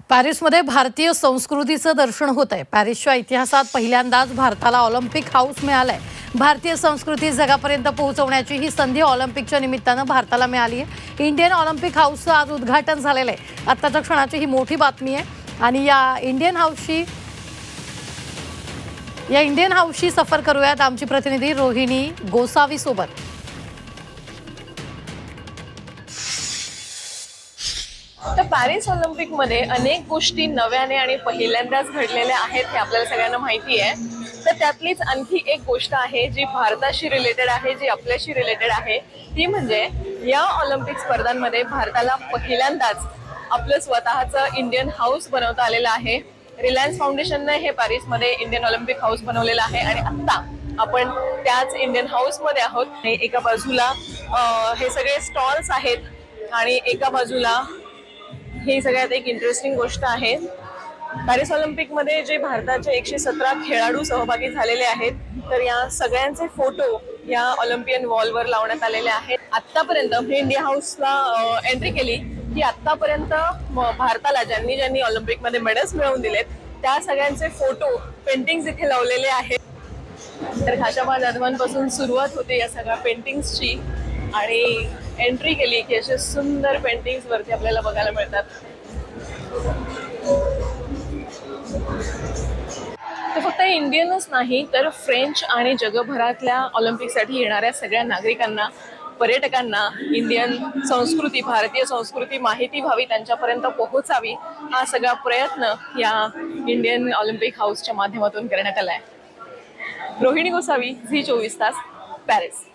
पॅरिसमध्ये भारतीय संस्कृतीचं दर्शन होत आहे। पॅरिसच्या इतिहासात पहिल्यांदाच भारताला ऑलिम्पिक हाऊस मिळालंय। भारतीय संस्कृती जगापर्यंत पोहोचवण्याची ही संधी ऑलिम्पिकच्या निमित्तानं भारताला मिळाली आहे। इंडियन ऑलिम्पिक हाऊसचं आज उद्घाटन झालेलं आहे। आत्ताच्या क्षणाची ही मोठी बातमी आहे आणि या इंडियन हाऊसची सफर करूयात आमची प्रतिनिधी रोहिणी गोसावी सोबत। तर पॅरिस ऑलिम्पिक मध्ये अनेक गोष्टी नव्याने आणि पहिल्यांदाच घडलेल्या आहेत हे आपल्याला सगळ्यांना माहिती आहे। तर त्यातलीच आणखी एक गोष्ट आहे जी भारताशी रिलेटेड आहे, जी आपल्याशी रिलेटेड आहे, ती म्हणजे या ऑलिम्पिक स्पर्धांमध्ये भारताला पहिल्यांदाच आपलं स्वतःचं इंडियन हाऊस बनवता आलेलं आहे। रिलायन्स फाउंडेशनने हे पॅरिसमध्ये इंडियन ऑलिम्पिक हाऊस बनवलेलं आहे आणि आता आपण त्याच इंडियन हाऊस मध्ये आहोत। एका बाजूला हे सगळे स्टॉल्स आहेत आणि एका बाजूला ही सगळ्यात एक इंटरेस्टिंग गोष्ट आहे। पॅरिस ऑलिम्पिक मध्ये जे भारताचे 117 खेळाडू सहभागी झालेले आहेत, तर या सगळ्यांचे फोटो या ऑलिम्पियन वॉलवर लावण्यात आलेले आहेत। आतापर्यंत इंडिया हाऊसला एंट्री केली की आतापर्यंत भारताला ज्यांनी ऑलिम्पिक मध्ये मेडल्स मिळवून दिलेत त्या सगळ्यांचे फोटो पेंटिंग्स इथे लावलेले आहेत। तर खाशाबा जाधवांपासून सुरुवात होते या सगळ्या पेंटिंग्सची आणि एंट्री केली की असे सुंदर पेंटिंग्स वरती आपल्याला बघायला मिळतात। तर फक्त इंडियनच नाही तर फ्रेंच आणि जगभरातल्या ऑलिम्पिकसाठी येणाऱ्या सगळ्या नागरिकांना, पर्यटकांना इंडियन संस्कृती, भारतीय संस्कृती माहिती व्हावी, त्यांच्यापर्यंत पोहोचावी, हा सगळा प्रयत्न या इंडियन ऑलिम्पिक हाऊसच्या माध्यमातून करण्यात आलाय। रोहिणी गोसावी, झी 24 तास, पॅरिस।